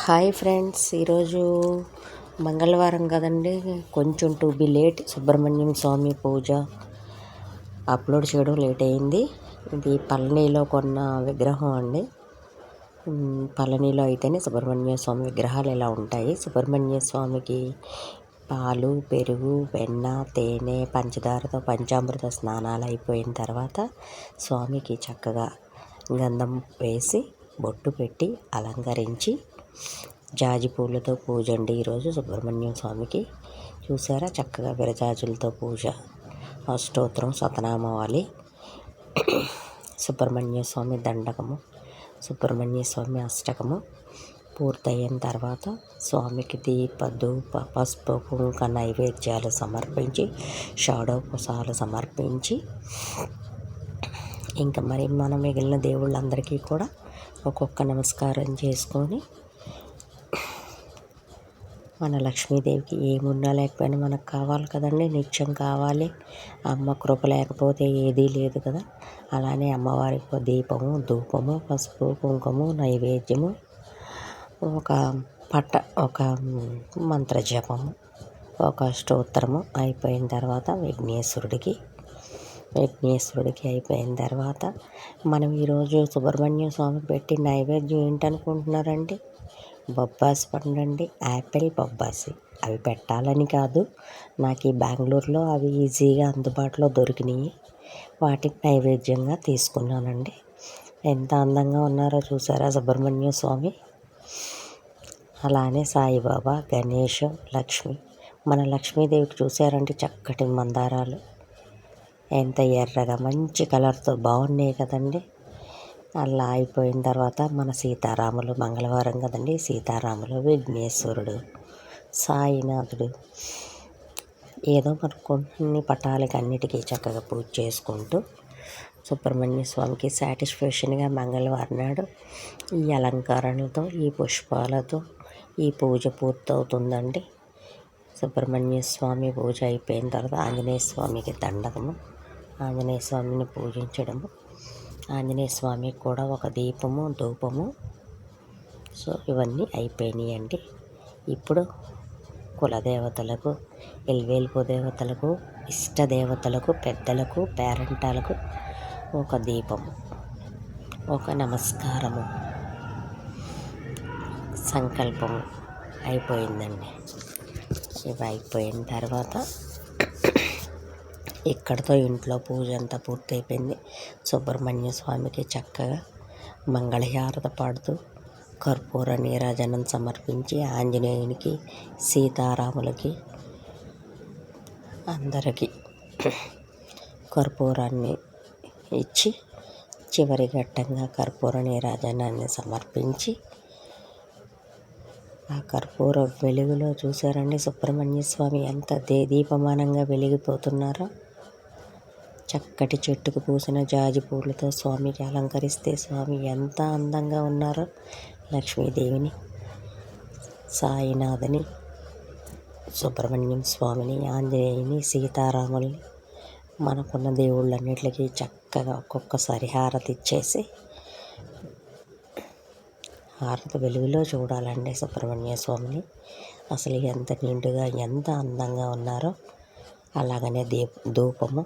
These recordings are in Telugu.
హాయ్ ఫ్రెండ్స్, ఈరోజు మంగళవారం కదండి. కొంచెం to be late. Subrahmanyam Swamy పూజ అప్లోడ్ చేయడం లేట్ అయింది. ఇది పళనిలో కొన్న విగ్రహం అండి. పళనిలో అయితేనే సుబ్రహ్మణ్య స్వామి విగ్రహాలు ఇలా ఉంటాయి. సుబ్రహ్మణ్య స్వామికి పాలు, పెరుగు, వెన్న, తేనె, పంచదారతో పంచామృత స్నానాలు అయిపోయిన తర్వాత స్వామికి చక్కగా గంధం వేసి బొట్టు పెట్టి అలంకరించి జాజి పూలతో పూజ అండి. ఈరోజు సుబ్రహ్మణ్యం స్వామికి చూసారా, చక్కగా విరజాజులతో పూజ, అష్టోత్తరం, సతనామావళి, సుబ్రహ్మణ్య స్వామి దండకము, సుబ్రహ్మణ్య స్వామి అష్టకము పూర్తయిన తర్వాత స్వామికి దీప ధూప పసుపు కుంక నైవేద్యాలు సమర్పించి షాడోపసాలు సమర్పించి ఇంకా మరి మన మిగిలిన దేవుళ్ళందరికీ కూడా ఒక్కొక్క నమస్కారం చేసుకొని మన లక్ష్మీదేవికి ఏమున్నా లేకపోయినా మనకు కావాలి కదండి, నిత్యం కావాలి. అమ్మ కృప లేకపోతే ఏదీ లేదు కదా. అలానే అమ్మవారికి దీపము, ధూపము, పసుపు కుంకుమ నైవేద్యము, ఒక మంత్రజపము, ఒక స్తోత్రము అయిపోయిన తర్వాత విఘ్నేశ్వరుడికి అయిపోయిన తర్వాత మనం ఈరోజు సుబ్రహ్మణ్య స్వామికి పెట్టి నైవేద్యం ఏంటనుకుంటున్నారండి? బొబ్బాసి పండండి, యాపిల్ బొబ్బాసి. అవి పెట్టాలని కాదు, నాకు ఈ బెంగళూరులో అవి ఈజీగా అందుబాటులో దొరికినాయి. వాటికి నైవేద్యంగా తీసుకున్నానండి. ఎంత అందంగా ఉన్నారో చూసారా సుబ్రహ్మణ్య స్వామి. అలానే సాయిబాబా, గణేష్, లక్ష్మి. మన లక్ష్మీదేవికి చూసారంటే చక్కటి మందారాలు ఎంత ఎర్రగా మంచి కలర్తో బాగున్నాయి కదండి. అలా అయిపోయిన తర్వాత మన సీతారాములు, మంగళవారం కదండి, సీతారాములు, విఘ్నేశ్వరుడు, సాయినాథుడు, ఏదో మన కొన్ని పటాలకి అన్నిటికీ చక్కగా పూజ చేసుకుంటూ సుబ్రహ్మణ్య స్వామికి సాటిస్ఫాక్షన్గా మంగళవారం నాడు ఈ అలంకరణలతో, ఈ పుష్పాలతో ఈ పూజ పూర్తవుతుందండి. సుబ్రహ్మణ్య స్వామి పూజ అయిపోయిన తర్వాత ఆంజనేయ స్వామికి దండకము, ఆంజనేయ స్వామిని పూజించడము, ఆంజనేయ స్వామికి కూడా ఒక దీపము, ధూపము. సో ఇవన్నీ అయిపోయినాయండి. ఇప్పుడు కులదేవతలకు, ఎల్వేల్పు దేవతలకు, ఇష్టదేవతలకు, పెద్దలకు, పేరంటాలకు ఒక దీపము, ఒక నమస్కారము, సంకల్పము అయిపోయిందండి. ఇవి అయిపోయిన తర్వాత ఇక్కడితో ఇంట్లో పూజ అంతా పూర్తయిపోయింది. సుబ్రహ్మణ్య స్వామికి చక్కగా మంగళహారతి పాడుతూ కర్పూర నీరాజనం సమర్పించి ఆంజనేయునికి, సీతారాములకి అందరికీ కర్పూరాన్ని ఇచ్చి చివరి ఘట్టంగా కర్పూర నీరాజనాన్ని సమర్పించి ఆ కర్పూర వెలుగులో చూసారండి సుబ్రహ్మణ్య స్వామి ఎంత దీపమానంగా వెలిగిపోతున్నారో. చక్కటి చెట్టుకు పూసిన జాజి పూలతో స్వామికి అలంకరిస్తే స్వామి ఎంత అందంగా ఉన్నారో. లక్ష్మీదేవిని, సాయినాథుని, సుబ్రహ్మణ్యం స్వామిని, ఆంజనేయుని, సీతారాముల్ని, మనకున్న దేవుళ్ళన్నిటికీ చక్కగా ఒక్కొక్కసారి హారతి ఇచ్చేసి హారతి వెలుగులో చూడాలండి సుబ్రహ్మణ్య స్వామిని. అసలు ఎంత నిండుగా ఎంత అందంగా ఉన్నారో. అలాగనే ధూపము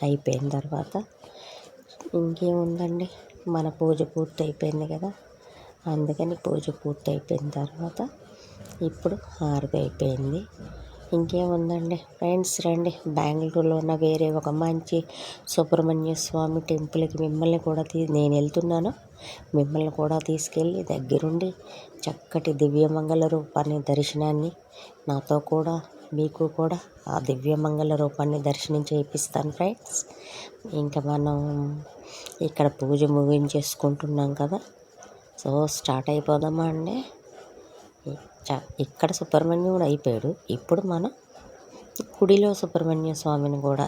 అయిపోయిన తర్వాత ఇంకేముందండి, మన పూజ పూర్తి అయిపోయింది కదా. అందుకని పూజ పూర్తి అయిపోయిన తర్వాత ఇప్పుడు హారతి అయిపోయింది. ఇంకేముందండి ఫ్రెండ్స్, రండి బెంగళూరులో ఉన్న వేరే ఒక మంచి సుబ్రహ్మణ్య స్వామి టెంపుల్కి మిమ్మల్ని కూడా నేను వెళ్తున్నాను. మిమ్మల్ని కూడా తీసుకెళ్ళి దగ్గరుండి చక్కటి దివ్యమంగళ రూపాన్ని దర్శనాన్ని నాతో కూడా మీకు కూడా ఆ దివ్యమంగళ రూపాన్ని దర్శనం చేయిస్తాను ఫ్రెండ్స్. ఇంకా మనం ఇక్కడ పూజ ముగించేసుకుంటున్నాం కదా. సో స్టార్ట్ అయిపోదామా అండి. ఇక్కడ సుబ్రహ్మణ్యుడు అయిపోయాడు. ఇప్పుడు మనం గుడిలో సుబ్రహ్మణ్య స్వామిని కూడా,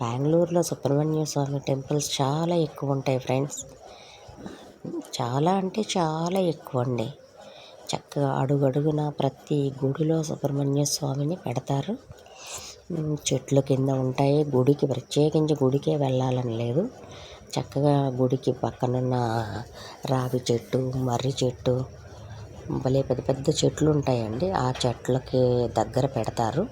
బెంగళూరులో సుబ్రహ్మణ్య స్వామి టెంపుల్స్ చాలా ఎక్కువ ఉంటాయి ఫ్రెండ్స్. చాలా అంటే చాలా ఎక్కువ అండి. చక్కగా అడుగడుగున ప్రతి గుడిలో సుబ్రహ్మణ్య స్వామిని పెడతారు. చెట్ల కింద ఉంటాయి. గుడికి ప్రత్యేకించి గుడికే వెళ్ళాలని లేదు, చక్కగా గుడికి పక్కనున్న రావి చెట్టు, మర్రి చెట్టు, భలే పెద్ద పెద్ద చెట్లు ఉంటాయండి. ఆ చెట్లకి దగ్గర పెడతారు.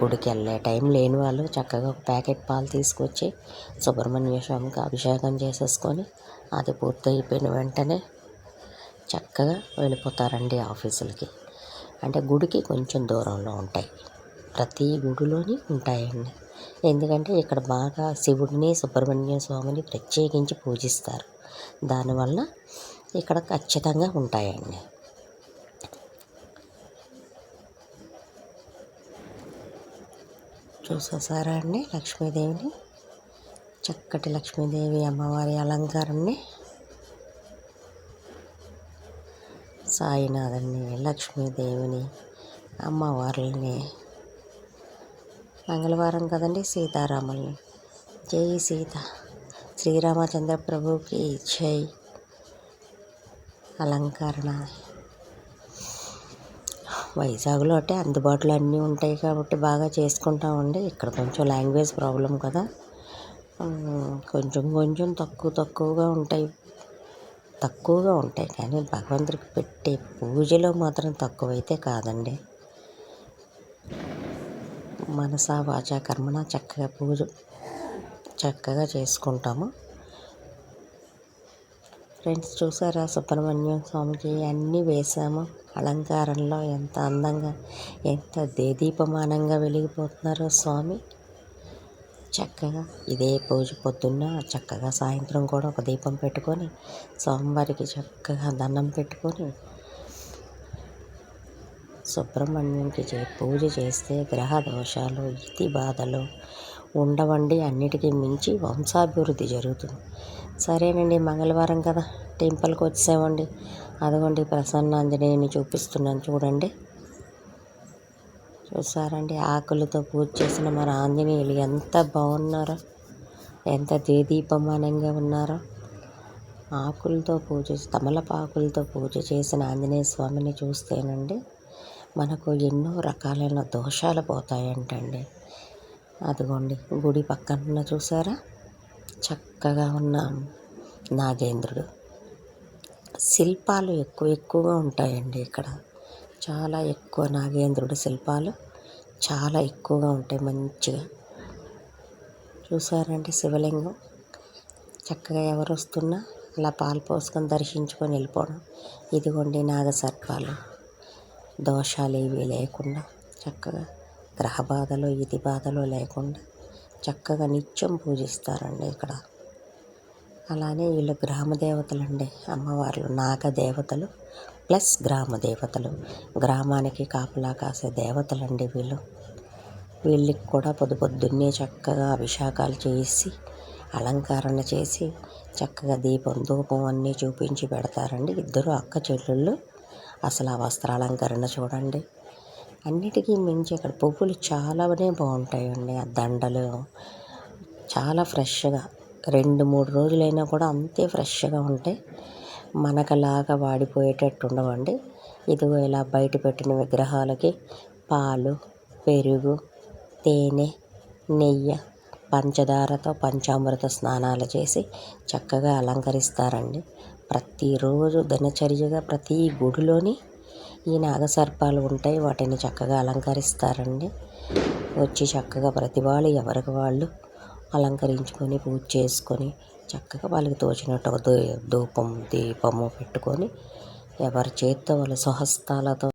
గుడికి వెళ్ళే టైం లేని వాళ్ళు చక్కగా ఒక ప్యాకెట్ పాలు తీసుకొచ్చి సుబ్రహ్మణ్య స్వామికి అభిషేకం చేసేసుకొని అది పూర్తయిపోయిన వెంటనే చక్కగా వెళ్ళిపోతారండి ఆఫీసులకి. అంటే గుడికి కొంచెం దూరంలో ఉంటాయి, ప్రతి గుడిలోని ఉంటాయండి. ఎందుకంటే ఇక్కడ బాగా శివుడిని, సుబ్రహ్మణ్య స్వామిని ప్రత్యేకించి పూజిస్తారు. దానివల్ల ఇక్కడ ఖచ్చితంగా ఉంటాయండి. చూసేసారా అండి లక్ష్మీదేవిని, చక్కటి లక్ష్మీదేవి అమ్మవారి అలంకారాన్ని, సాయినాథుని, లక్ష్మీదేవిని, అమ్మవార్లని, మంగళవారం కదండి, సీతారాముల్ని. జై సీత, శ్రీరామచంద్ర ప్రభుకి జై. అలంకరణ వైజాగ్లో అంటే అందుబాటులో అన్నీ ఉంటాయి కాబట్టి బాగా చేసుకుంటామండి. ఇక్కడ కొంచెం లాంగ్వేజ్ ప్రాబ్లం కదా, కొంచెం కొంచెం తక్కువగా ఉంటాయి కానీ భగవంతుడికి పెట్టే పూజలో మాత్రం తక్కువైతే కాదండి. మనసా వాచా కర్మణ చక్కగా చేసుకుంటాము. ఫ్రెండ్స్ చూసారా, సుబ్రహ్మణ్యం స్వామికి అన్నీ వేసాము. అలంకారంలో ఎంత అందంగా, ఎంత దేదీపమానంగా వెలిగిపోతున్నారో స్వామి. చక్కగా ఇదే పూజ పొద్దున్న, చక్కగా సాయంత్రం కూడా ఒక దీపం పెట్టుకొని స్వామివారికి చక్కగా దండం పెట్టుకొని సుబ్రహ్మణ్యంకి పూజ చేస్తే గ్రహ దోషాలు, ఇతి బాధలు ఉండవండి. అన్నిటికీ మించి వంశాభివృద్ధి జరుగుతుంది. సరేనండి, మంగళవారం కదా టెంపుల్కి వచ్చామండి. అదిగోండి ప్రసన్నాంజనేయుని చూపిస్తున్నాను చూడండి. చూసారండి, ఆకులతో పూజ చేసిన మన ఆంజనేయులు ఎంత బాగున్నారో, ఎంత దేదీపమానంగా ఉన్నారో. తమలపాకులతో పూజ చేసిన ఆంజనేయ స్వామిని చూస్తేనండి మనకు ఎన్నో రకాలైన దోషాలు పోతాయంటండి. అదిగోండి గుడి పక్కన చూసారా, చక్కగా ఉన్న నాగేంద్రుడు. శిల్పాలు ఎక్కువగా ఉంటాయండి ఇక్కడ. చాలా ఎక్కువ నాగేంద్రుడి శిల్పాలు చాలా ఎక్కువగా ఉంటాయి. మంచిగా చూసారంటే శివలింగం చక్కగా ఎవరు వస్తున్నా అలా పాలు పోసుకొని దర్శించుకొని వెళ్ళిపోవడం. ఇదిగోండి నాగసర్పాలు, దోషాలు ఏవి లేకుండా చక్కగా గ్రహ బాధలు, ఇతి బాధలు లేకుండా చక్కగా నిత్యం పూజిస్తారండి ఇక్కడ. అలానే వీళ్ళు గ్రామదేవతలు అండి, అమ్మవార్లు నాగదేవతలు ప్లస్ గ్రామదేవతలు. గ్రామానికి కాపలా కాసే దేవతలండి వీళ్ళకి కూడా పొద్దున్నే చక్కగా అభిషేకాలు చేసి అలంకరణ చేసి చక్కగా దీపం ధూపం అన్నీ చూపించి పెడతారండి. ఇద్దరు అక్క చెల్లెళ్ళు. అసలు ఆ వస్త్రాలంకరణ చూడండి. అన్నిటికీ మించి అక్కడ పువ్వులు చాలానే బాగుంటాయండి. ఆ దండలు చాలా ఫ్రెష్గా 2-3 రోజులైనా కూడా అంతే ఫ్రెష్గా ఉంటాయి. మనకలాగా వాడిపోయేటట్టు ఉండవండి. ఇదిగో ఇలా బయట పెట్టిన విగ్రహాలకి పాలు, పెరుగు, తేనె, నెయ్యి, పంచదారతో పంచామృత స్నానాలు చేసి చక్కగా అలంకరిస్తారండి. ప్రతిరోజు దినచర్యగా ప్రతి గుడిలోని ఈ నాగసర్పాలు ఉంటాయి. వాటిని చక్కగా అలంకరిస్తారండి. వచ్చి చక్కగా ప్రతి వాళ్ళు ఎవరికి వాళ్ళు అలంకరించుకొని పూజ చేసుకొని చక్కగా వాళ్ళకి తోచినట్టు ధూపం దీపము పెట్టుకొని ఎవరి చేత్తో వాళ్ళ స్వహస్తాలతో